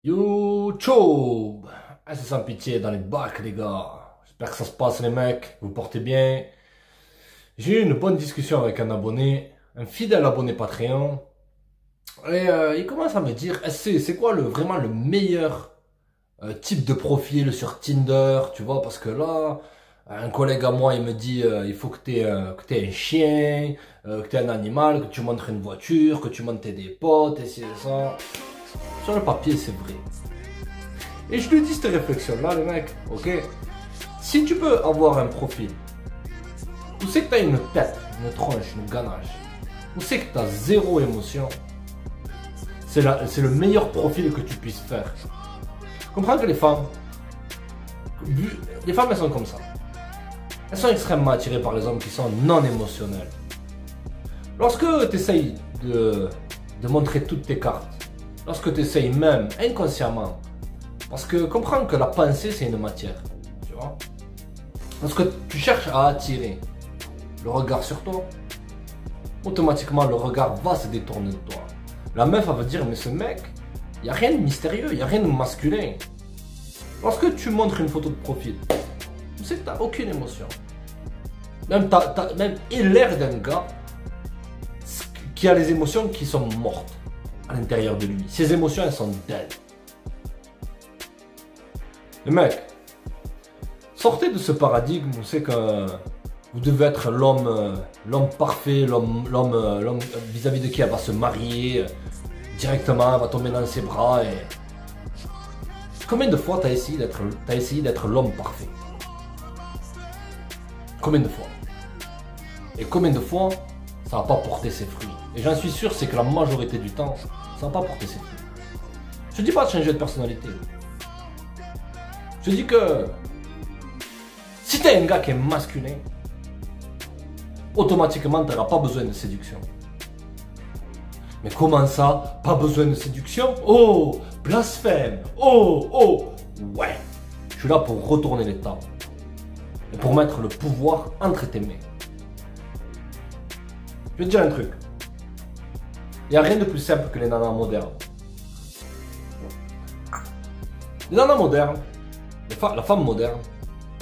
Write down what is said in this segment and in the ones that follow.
YouTube, c'est sans pitié dans les bacs les gars. J'espère que ça se passe les mecs, vous portez bien. J'ai eu une bonne discussion avec un abonné, un fidèle abonné Patreon. Et il commence à me dire, c'est quoi vraiment le meilleur type de profil sur Tinder, tu vois, parce que là, un collègue à moi, il me dit, il faut que t'aies un chien, que t'aies un animal, que tu montres une voiture, que tu montres des potes, et c'est ça. Sur le papier, c'est vrai. Et je lui dis cette réflexion-là, le mec, ok, si tu peux avoir un profil, où c'est que t'as une tête, une tronche, une ganache, où c'est que t'as zéro émotion, c'est le meilleur profil que tu puisses faire. Comprends que les femmes, elles sont comme ça. Elles sont extrêmement attirées par les hommes qui sont non émotionnels. Lorsque tu essayes de montrer toutes tes cartes, lorsque tu essayes même inconsciemment, parce que comprends que la pensée c'est une matière, tu vois. Lorsque tu cherches à attirer le regard sur toi, automatiquement le regard va se détourner de toi. La meuf elle va dire, mais ce mec, il n'y a rien de mystérieux, il n'y a rien de masculin. Lorsque tu montres une photo de profil, tu sais que tu n'as aucune émotion. Même l'air d'un gars qui a les émotions qui sont mortes à l'intérieur de lui. Ses émotions, elles sont dead. Les mecs, sortez de ce paradigme où c'est que vous devez être l'homme parfait, l'homme vis-à-vis de qui elle va se marier directement, elle va tomber dans ses bras. Et... Combien de fois tu as essayé d'être l'homme parfait? Combien de fois? Et combien de fois ça n'a pas porté ses fruits? Et j'en suis sûr, c'est que la majorité du temps, ça n'a pas porté ses fruits. Je ne dis pas de changer de personnalité. Je dis que si tu es un gars qui est masculin, automatiquement tu n'auras pas besoin de séduction. Mais comment ça? Pas besoin de séduction? Oh, blasphème! Oh! Ouais! Je suis là pour retourner les temps. Et pour mettre le pouvoir entre tes mains. Je vais te dire un truc. Il n'y a rien de plus simple que les nanas modernes. Les nanas modernes, la femme moderne,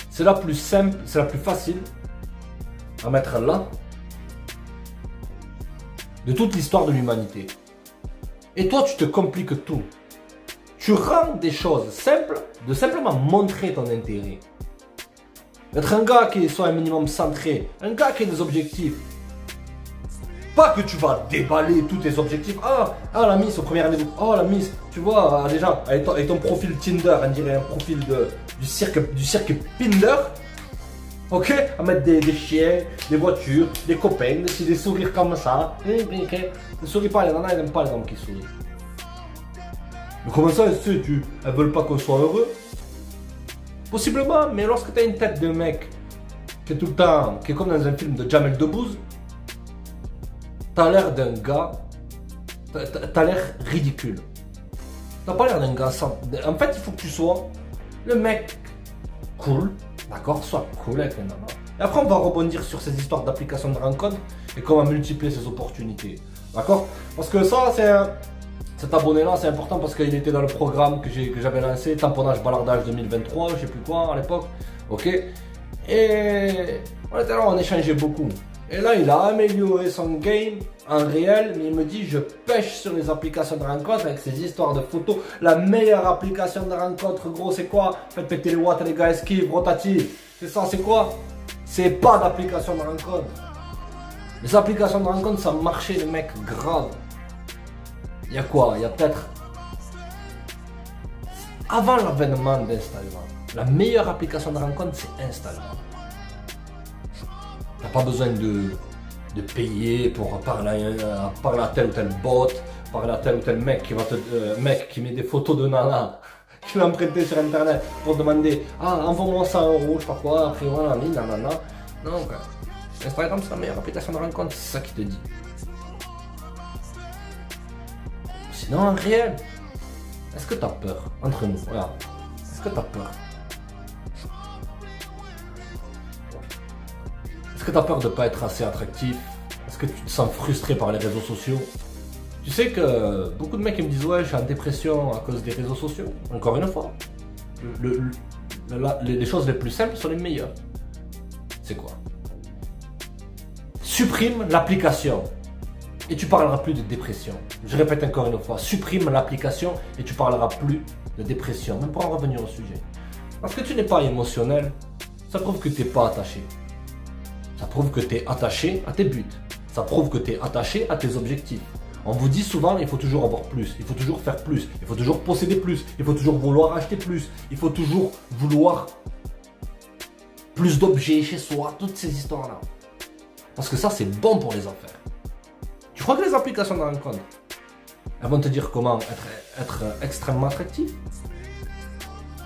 c'est la plus simple, c'est la plus facile à mettre là de toute l'histoire de l'humanité. Et toi, tu te compliques tout. Tu rends des choses simples de simplement montrer ton intérêt. Être un gars qui soit un minimum centré, un gars qui a des objectifs. Pas que tu vas déballer tous tes objectifs. Ah la miss au premier rendez-vous. Oh la miss, tu vois, déjà, avec ton profil Tinder, on dirait un profil du cirque Pinder. Ok, à mettre des chiens, des voitures, des copains, des sourires comme ça. Ne souris pas, les nanas, elles n'aiment pas les hommes qui sourient. Mais comment ça, elles veulent pas qu'on soit heureux? Possiblement, mais lorsque tu as une tête de mec qui est tout le temps, qui est comme dans un film de Jamel Debbouze, t'as l'air d'un gars, t'as l'air ridicule. T'as pas l'air d'un gars sans... En fait, il faut que tu sois le mec cool. D'accord, sois cool avec les nanas. Et après, on va rebondir sur ces histoires d'applications de rencontres et comment multiplier ces opportunités. D'accord? Parce que ça, cet abonné-là, c'est important parce qu'il était dans le programme que j'avais lancé, Tamponnage Balardage 2023, je sais plus quoi à l'époque. Ok? Et on était là, on échangeait beaucoup. Et là, il a amélioré son game en réel, mais il me dit, je pêche sur les applications de rencontres avec ces histoires de photos. La meilleure application de rencontre, gros, c'est quoi? Faites péter les watts, les gars, esquive, rotative. C'est ça, c'est quoi? C'est pas d'application de rencontre. Les applications de rencontre, ça marchait, les mecs, grave. Il y a quoi? Il y a peut-être... Avant l'avènement d'Instagram, la meilleure application de rencontre, c'est Instagram. T'as pas besoin de payer pour parler à tel ou tel bot, parler à tel ou tel mec qui met des photos de nana, qui l'a prêté sur internet pour demander envoie-moi 100 €, je sais pas quoi, après voilà, nanana. Non, quoi. Instagram, c'est la meilleure application de rencontre, c'est ça qui te dit. Sinon, en réel, est-ce que t'as peur entre nous? Regarde, est-ce que t'as peur? Est-ce que tu as peur de ne pas être assez attractif? Est-ce que tu te sens frustré par les réseaux sociaux? Tu sais que beaucoup de mecs ils me disent ouais, je suis en dépression à cause des réseaux sociaux. Encore une fois, les choses les plus simples sont les meilleures. C'est quoi? Supprime l'application et tu parleras plus de dépression. Je répète encore une fois, supprime l'application et tu parleras plus de dépression. Même pour en revenir au sujet. Parce que tu n'es pas émotionnel, ça prouve que tu n'es pas attaché. Ça prouve que tu es attaché à tes buts. Ça prouve que tu es attaché à tes objectifs. On vous dit souvent, il faut toujours avoir plus, il faut toujours faire plus, il faut toujours posséder plus, il faut toujours vouloir acheter plus, il faut toujours vouloir plus d'objets chez soi, toutes ces histoires-là. Parce que ça, c'est bon pour les affaires. Tu crois que les applications de rencontre, elles vont te dire comment être extrêmement attractif?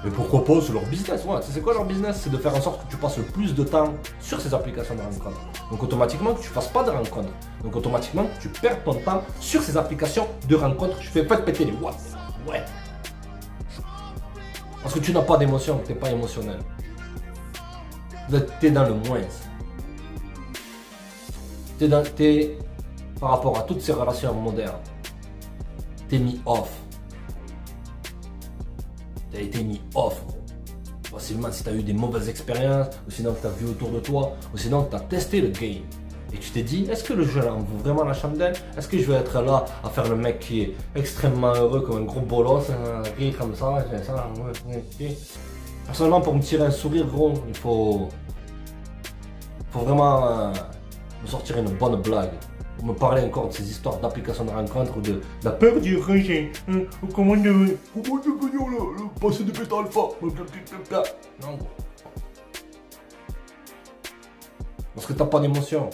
Mais pourquoi pas, c'est leur business. Ouais, c'est quoi leur business? C'est de faire en sorte que tu passes le plus de temps sur ces applications de rencontre. Donc automatiquement que tu ne fasses pas de rencontre. Donc automatiquement que tu perds ton temps sur ces applications de rencontre. Tu fais pas te péter les watts. Ouais. Parce que tu n'as pas d'émotion, tu n'es pas émotionnel. Tu es dans le moins. T'es par rapport à toutes ces relations modernes. Tu es mis off. Tu as été mis off. Facilement si tu as eu des mauvaises expériences, ou sinon que tu as vu autour de toi, ou sinon que tu as testé le game. Et tu t'es dit, est-ce que le jeu là en vaut vraiment la chandelle? Est-ce que je vais être là à faire le mec qui est extrêmement heureux comme un gros bolos, rire comme ça, Personnellement, pour me tirer un sourire, gros, il faut vraiment me sortir une bonne blague. Me parler encore de ces histoires d'applications de rencontre ou de la peur du rejet. Comment de passer de bêta alpha. Non. Parce que t'as pas d'émotion.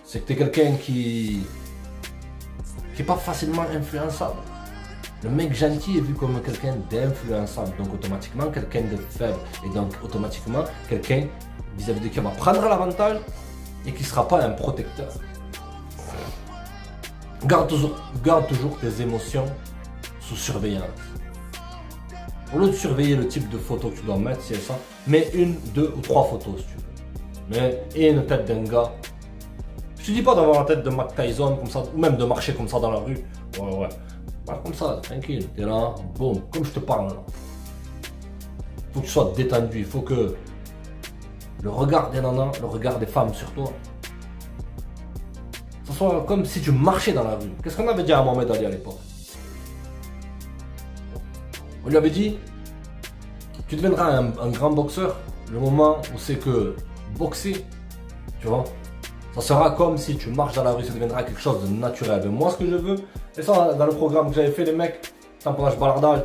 C'est que t'es quelqu'un qui est pas facilement influençable. Le mec gentil est vu comme quelqu'un d'influençable. Donc automatiquement quelqu'un de faible. Et donc automatiquement quelqu'un vis-à-vis de qui on va prendre l'avantage. Et qui ne sera pas un protecteur. Garde toujours tes émotions sous surveillance. Au lieu de surveiller le type de photo que tu dois mettre, si c'est ça, mets 1, 2 ou 3 photos si tu veux. Et une tête d'un gars. Je te dis pas d'avoir la tête de Mike Tyson comme ça, ou même de marcher comme ça dans la rue. Ouais. Bah, comme ça, tranquille, t'es là, boum, comme je te parle là. Faut que tu sois détendu, il faut que le regard des nanas, le regard des femmes sur toi, ça soit comme si tu marchais dans la rue. Qu'est-ce qu'on avait dit à Mohamed Ali à l'époque? On lui avait dit, tu deviendras un grand boxeur le moment où c'est que boxer, tu vois, ça sera comme si tu marches dans la rue, ça deviendra quelque chose de naturel. Mais moi, ce que je veux, et ça dans le programme que j'avais fait, les mecs, tamponnage balardage,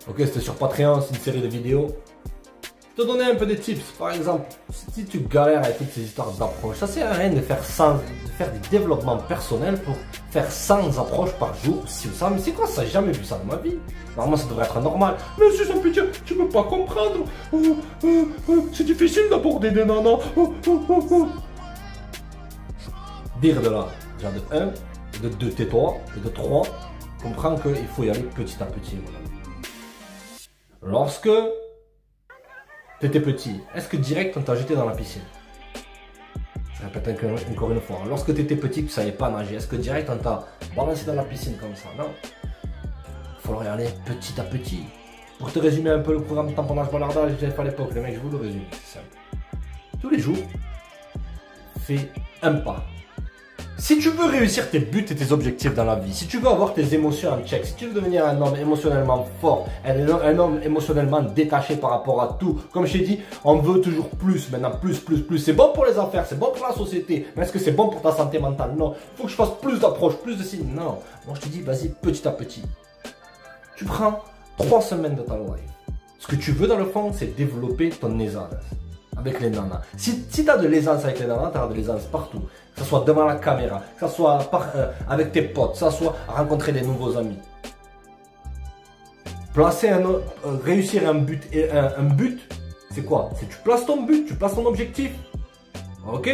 ok, c'était sur Patreon, c'est une série de vidéos. Te donner un peu des tips. Par exemple, si tu galères avec toutes ces histoires d'approches, ça sert à rien de faire du développement personnel pour faire 100 approches par jour. Si ça, mais c'est quoi ça? J'ai jamais vu ça dans ma vie. Normalement, ça devrait être normal. Mais si ça peut dire, tu peux pas comprendre. C'est difficile d'aborder des nanas. Dire de là, déjà de 1, de 2, tais-toi, et de 3, comprends qu'il faut y aller petit à petit. Lorsque tu étais petit, est-ce que direct on t'a jeté dans la piscine? Je répète encore une fois, lorsque tu étais petit, tu ne savais pas nager, est-ce que direct on t'a balancé dans la piscine comme ça? Non. Il faudra y aller petit à petit. Pour te résumer un peu le programme de tamponnage balardage que j'avais fait à l'époque, les mecs, je vous le résume, c'est simple. Tous les jours, fais un pas. Si tu veux réussir tes buts et tes objectifs dans la vie, si tu veux avoir tes émotions en check, si tu veux devenir un homme émotionnellement fort, un homme émotionnellement détaché par rapport à tout, comme je t'ai dit, on veut toujours plus, maintenant plus. C'est bon pour les affaires, c'est bon pour la société, mais est-ce que c'est bon pour ta santé mentale? Non. Il faut que je fasse plus d'approches, plus de signes. Non. Moi je te dis, vas-y, petit à petit. Tu prends 3 semaines de ta life. Ce que tu veux dans le fond, c'est développer ton aisance avec les nanas. Si tu as de l'aisance avec les nanas, tu as de l'aisance partout. Que ce soit devant la caméra, que ce soit avec tes potes, que ce soit rencontrer des nouveaux amis. Réussir un but, un but, c'est quoi? C'est tu places ton but, tu places ton objectif. Ok?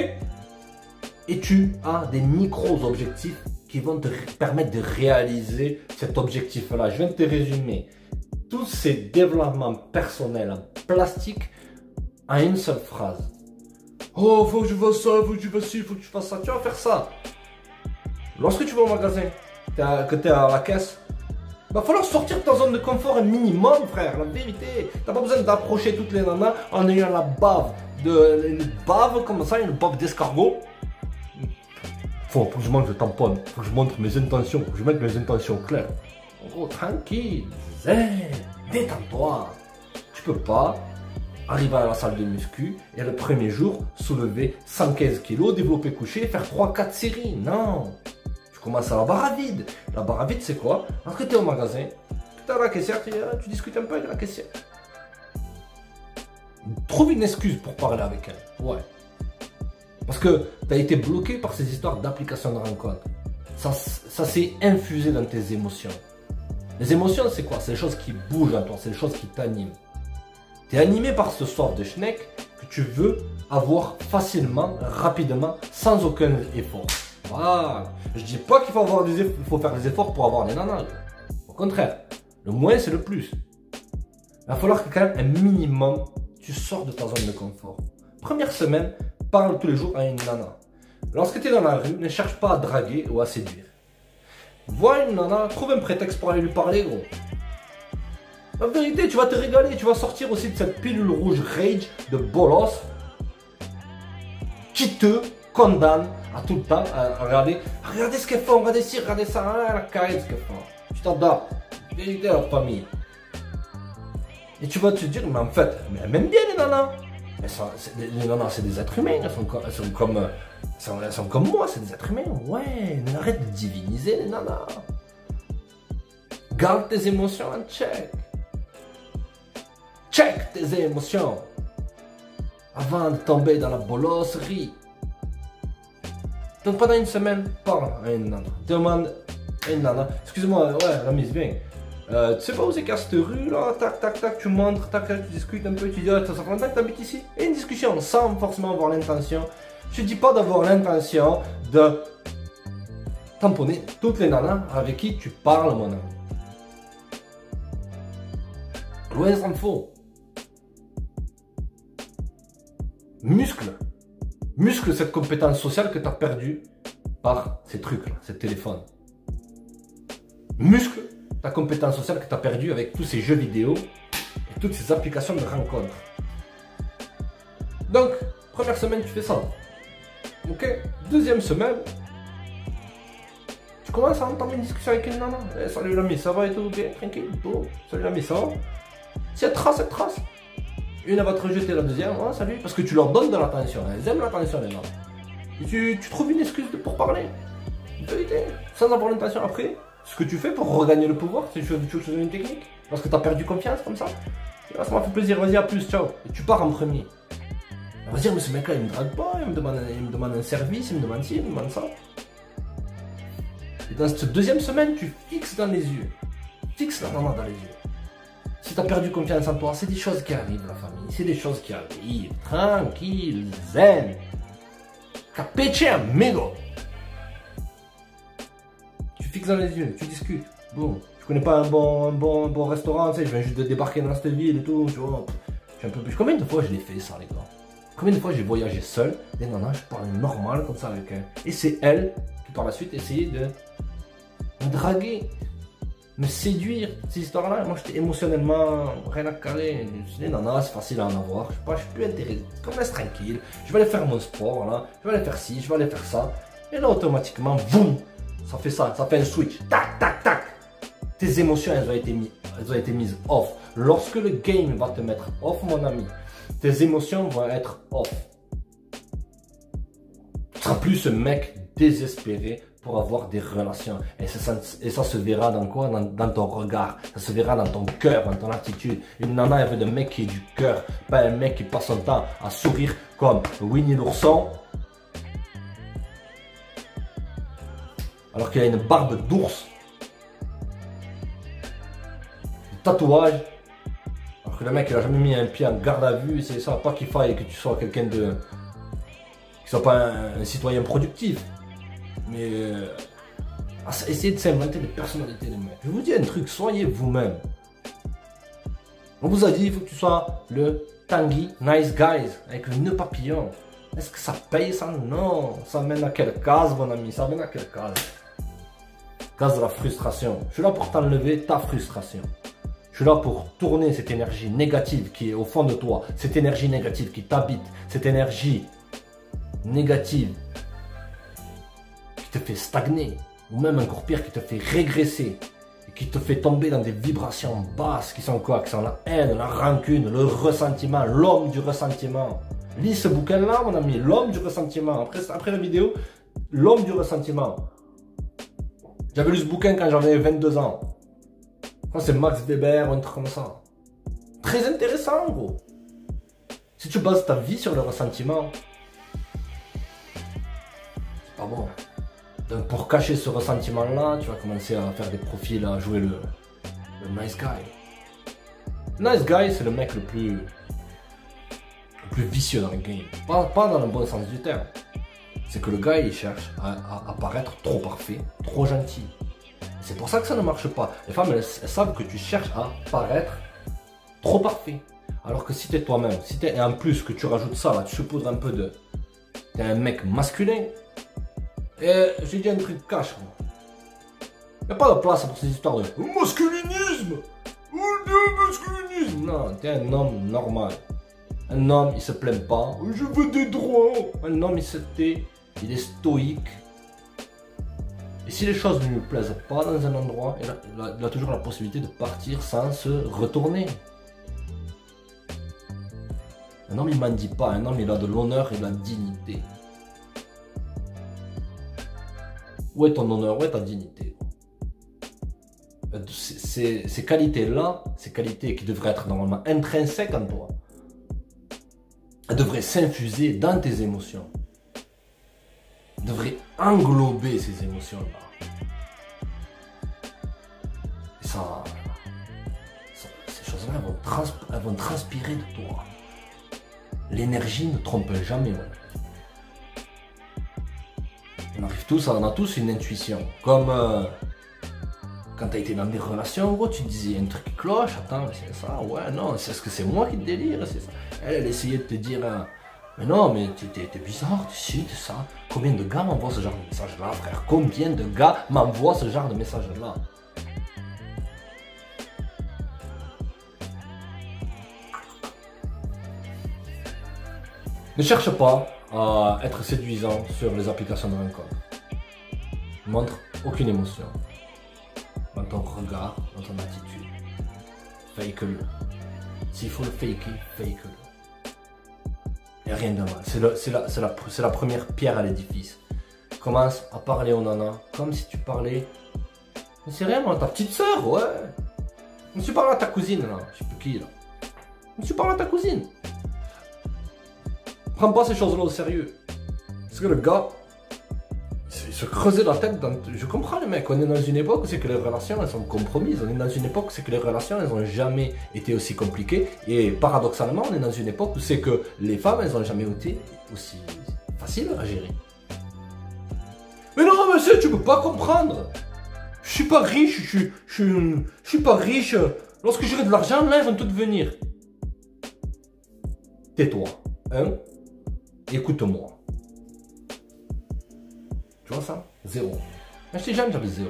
Et tu as des micro-objectifs qui vont te permettre de réaliser cet objectif-là. Je viens de te résumer tous ces développements personnels en plastique en une seule phrase. Oh, faut que je fasse ça, faut que tu fasses ci, faut que tu fasses ça. Tu vas faire ça. lorsque tu vas au magasin, que tu es à la caisse, il va falloir sortir de ta zone de confort un minimum, frère, la vérité. Tu n'as pas besoin d'approcher toutes les nanas en ayant la bave, une bave comme ça, une bave d'escargot. Faut que je mange le tampon, faut que je montre mes intentions, faut que je mette mes intentions claires. En gros, tranquille, zen, détends-toi. Tu peux pas arriver à la salle de muscu et le premier jour soulever 115 kg, développer couché et faire 3-4 séries. Non. Tu commences à la barre à vide. La barre à vide, c'est quoi? Quand tu es au magasin, tu es à la caissière, tu discutes un peu avec la caissière. Trouve une excuse pour parler avec elle. Ouais. Parce que tu as été bloqué par ces histoires d'application de rencontre. Ça s'est infusé dans tes émotions. Les émotions, c'est quoi? C'est les choses qui bougent en toi, c'est les choses qui t'animent. Tu es animé par ce soif de schneck que tu veux avoir facilement, rapidement, sans aucun effort. Voilà. Je dis pas qu'il faut faire des efforts pour avoir des nanas. Au contraire, le moins c'est le plus. Il va falloir que quand même un minimum, tu sors de ta zone de confort. Première semaine, parle tous les jours à une nana. Lorsque tu es dans la rue, ne cherche pas à draguer ou à séduire. Vois une nana, trouve un prétexte pour aller lui parler, gros. La vérité, tu vas te régaler, tu vas sortir aussi de cette pilule rouge rage de bolos qui te condamne à tout le temps à regarder. Regardez ce qu'elles font, regardez ci, regardez ça, la carré ce qu'elles font. Tu t'adaptes, vérité à la famille. Et tu vas te dire, mais en fait, elles m'aiment bien les nanas. Les nanas, c'est des êtres humains, elles sont comme moi, c'est des êtres humains. Ouais, mais arrête de diviniser les nanas. Garde tes émotions en check. Check tes émotions. Avant de tomber dans la bolosserie. Donc pendant une semaine, parle à une nana. Demande à une nana. Excuse-moi, ouais, la mise bien. Tu sais pas où c'est qu'à cette rue là, tac tac tac, tu montres, tac tac, tu discutes un peu, tu dis ça fait longtemps que t'habites ici. Et une discussion sans forcément avoir l'intention. Je te dis pas d'avoir l'intention de tamponner toutes les nanas avec qui tu parles, mon ami. Loin s'en faut. Muscle cette compétence sociale que tu as perdue par ces trucs là, ces téléphones. Muscle ta compétence sociale que tu as perdue avec tous ces jeux vidéo et toutes ces applications de rencontres. Donc, première semaine, tu fais ça. Ok? Deuxième semaine, tu commences à entendre une discussion avec une nana. Eh, salut l'ami, ça va et tout bien, tranquille. Oh, salut l'ami, ça va? Si elle trace, elle trace. Une elle va te rejeter, la deuxième, oh, salut. Parce que tu leur donnes de l'attention. Elles aiment l'attention, les nanas. Et tu trouves une excuse pour parler. Une vérité. Sans avoir l'intention après. Ce que tu fais pour regagner le pouvoir, c'est que tu choisis une technique. Parce que tu as perdu confiance comme ça. Et là, ça m'a fait plaisir, vas-y, à plus, ciao. Et tu pars en premier. On va se dire, mais ce mec-là, il me drague pas, il me demande un service, il me demande ci, il me demande ça. Et dans cette deuxième semaine, tu fixes dans les yeux. Fixe la maman dans les yeux. Si tu as perdu confiance en toi, c'est des choses qui arrivent, la famille. C'est des choses qui arrivent. Tranquille, zen. Capiche, amigo. Tu fixes dans les yeux, tu discutes. Bon, je connais pas un bon restaurant, tu sais, je viens juste de débarquer dans cette ville et tout, tu vois. Je suis un peu plus. Combien de fois je l'ai fait ça, les gars? Combien de fois j'ai voyagé seul, et non, je parle normal comme ça avec elle. Et c'est elle qui par la suite essayait de me draguer, me séduire, ces histoires-là. Moi j'étais émotionnellement rien à caler. Je me suis dit, non, c'est facile à en avoir. Je suis plus intéressé. Comme laisse tranquille. Je vais aller faire mon sport, là. Je vais aller faire ci, je vais aller faire ça. Et là, automatiquement, boum, ça fait ça fait un switch. Tac, tac, tac. Tes émotions, elles ont été mises off. Lorsque le game va te mettre off, mon ami, tes émotions vont être off. Tu ne seras plus ce mec désespéré pour avoir des relations. Et ça se verra dans quoi? Dans ton regard. Ça se verra dans ton cœur, dans ton attitude. Une nana, elle veut un mec qui est du cœur. Pas un mec qui passe son temps à sourire comme Winnie l'ourson. Alors qu'il a une barbe d'ours. Des tatouages. Alors que le mec il a jamais mis un pied en garde à vue, c'est ça, pas qu'il faille que tu sois quelqu'un de... qui soit pas un citoyen productif. Mais... essayez de s'inventer des personnalités de mecs. Je vous dis un truc, soyez vous-même. On vous a dit, il faut que tu sois le Tanguy Nice Guys, avec le nœud papillon. Est-ce que ça paye ça? Non. Ça mène à quelle case, mon ami? Ça mène à quelle case? gaz de la frustration. Je suis là pour t'enlever ta frustration. Je suis là pour tourner cette énergie négative qui est au fond de toi, cette énergie négative qui t'habite, cette énergie négative qui te fait stagner, ou même encore pire, qui te fait régresser, et qui te fait tomber dans des vibrations basses qui sont quoi? Qui sont la haine, la rancune, le ressentiment, l'homme du ressentiment. Lis ce bouquin-là, mon ami, l'homme du ressentiment. Après la vidéo, l'homme du ressentiment. J'avais lu ce bouquin quand j'avais 22 ans. C'est Max Weber ou un truc comme ça. Très intéressant, gros. Si tu bases ta vie sur le ressentiment, c'est pas bon. Donc pour cacher ce ressentiment-là, tu vas commencer à faire des profils, à jouer le nice guy. Le nice guy, c'est le mec le plus vicieux dans le game. Pas dans le bon sens du terme. C'est que le gars, il cherche à paraître trop parfait, trop gentil. C'est pour ça que ça ne marche pas. Les femmes, elles savent que tu cherches à paraître trop parfait. Alors que si tu es toi-même, et en plus que tu rajoutes ça, là, tu saupoudres un peu de... T'es un mec masculin. Et j'ai dit un truc cash. Il n'y a pas de place pour ces histoires de masculinisme. Oh non, masculinisme. Non, t'es un homme normal. Un homme, il se plaint pas. Je veux des droits. Un homme, il se tait. Il est stoïque. Et si les choses ne lui plaisent pas dans un endroit, il a toujours la possibilité de partir sans se retourner. Un homme, il mendie pas. Un homme, il a de l'honneur et de la dignité. Où est ton honneur? Où est ta dignité? Ces qualités-là, ces qualités qui devraient être normalement intrinsèques en toi, elles devraient s'infuser dans tes émotions. Devrait englober ces émotions-là. Et ça, ces choses-là, elles vont transpirer de toi. L'énergie ne trompe jamais. On arrive tous, on a tous une intuition. Comme quand tu as été dans des relations, gros, tu te disais un truc qui cloche, attends, c'est ça, ouais, non, est-ce que c'est moi qui te délire, c'est ça. Elle essayait de te dire... mais non, mais t'es bizarre, t'es ci, t'es ça. Combien de gars m'envoient ce genre de message-là, frère? Combien de gars m'envoient ce genre de message-là? Ne cherche pas à être séduisant sur les applications de rencontre. Montre aucune émotion. Dans ton regard, dans ton attitude. Fake-le. S'il faut le faker, fake-le. Il n'y a rien de mal. C'est la première pierre à l'édifice. Commence à parler aux nanas comme si tu parlais. Mais c'est rien, moi, ta petite soeur, ouais. Mais tu parles à ta cousine, là. Je sais plus qui, là. Mais tu parles à ta cousine. Prends pas ces choses-là au sérieux. Parce que le gars, il se creusait la tête dans... Je comprends les mecs, on est dans une époque où c'est que les relations, elles sont compromises. On est dans une époque où c'est que les relations, elles n'ont jamais été aussi compliquées. Et paradoxalement, on est dans une époque où c'est que les femmes, elles n'ont jamais été aussi faciles à gérer. Mais non, monsieur, tu peux pas comprendre. Je suis pas riche, je suis pas riche. Lorsque j'aurai de l'argent, là, ils vont tout venir. Tais-toi, hein? Écoute-moi. Tu vois ça? Zéro. Quand j'étais jeune, j'avais zéro.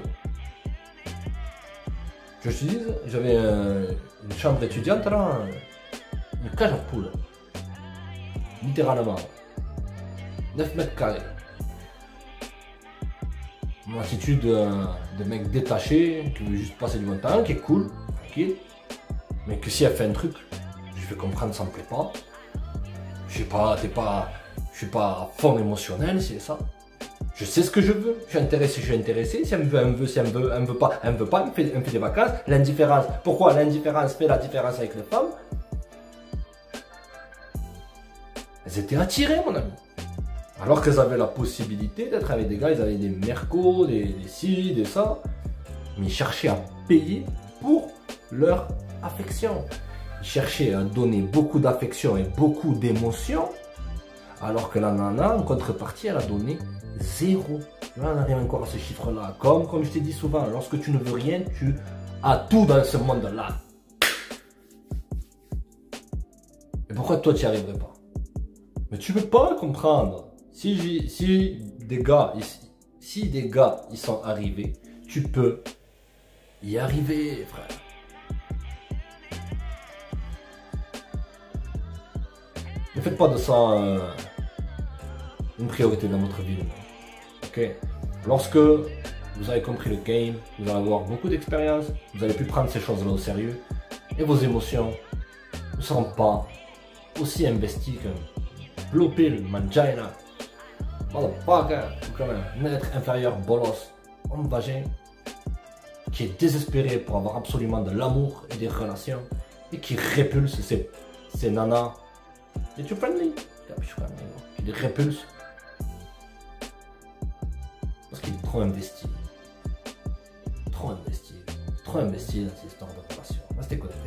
Je te dis, j'avais une chambre étudiante là, une cage à poules. Littéralement. 9 mètres carrés. Mon attitude de mec détaché, qui veut juste passer du bon temps, qui est cool, tranquille. Mais que si elle fait un truc, je vais comprendre ça me plaît pas. Je suis pas à fond émotionnel, c'est ça. Je sais ce que je veux. Je suis intéressé, je suis intéressé. Si elle me veut, elle me veut. Si elle me veut, elle me veut pas, elle me veut pas. Elle me fait des vacances. L'indifférence. Pourquoi l'indifférence fait la différence avec les femmes? Elles étaient attirées, mon ami. Alors qu'elles avaient la possibilité d'être avec des gars, ils avaient des mercos, des ci, des ça. Mais ils cherchaient à payer pour leur affection. Ils cherchaient à donner beaucoup d'affection et beaucoup d'émotion. Alors que la nana, en contrepartie, elle a donné 0. Là, on arrive encore à ce chiffre-là. Comme je t'ai dit souvent, lorsque tu ne veux rien, tu as tout dans ce monde-là. Et pourquoi toi, tu n'y arriverais pas? Mais tu ne peux pas comprendre. Si des gars, ils sont arrivés, Tu peux y arriver, frère. Ne faites pas de ça une priorité dans votre vie. Ok? Lorsque vous avez compris le game, vous allez avoir beaucoup d'expérience, vous allez plus prendre ces choses-là au sérieux et vos émotions ne seront pas aussi investies que Blue Pill, Mangina, motherfucker, comme un être inférieur, bolos, homme vagin, qui est désespéré pour avoir absolument de l'amour et des relations et qui répulse ces nanas. Et tu friendly? Qui les répulse parce qu'il est trop investi. Trop investi dans ces histoires de relations. Restez connectés.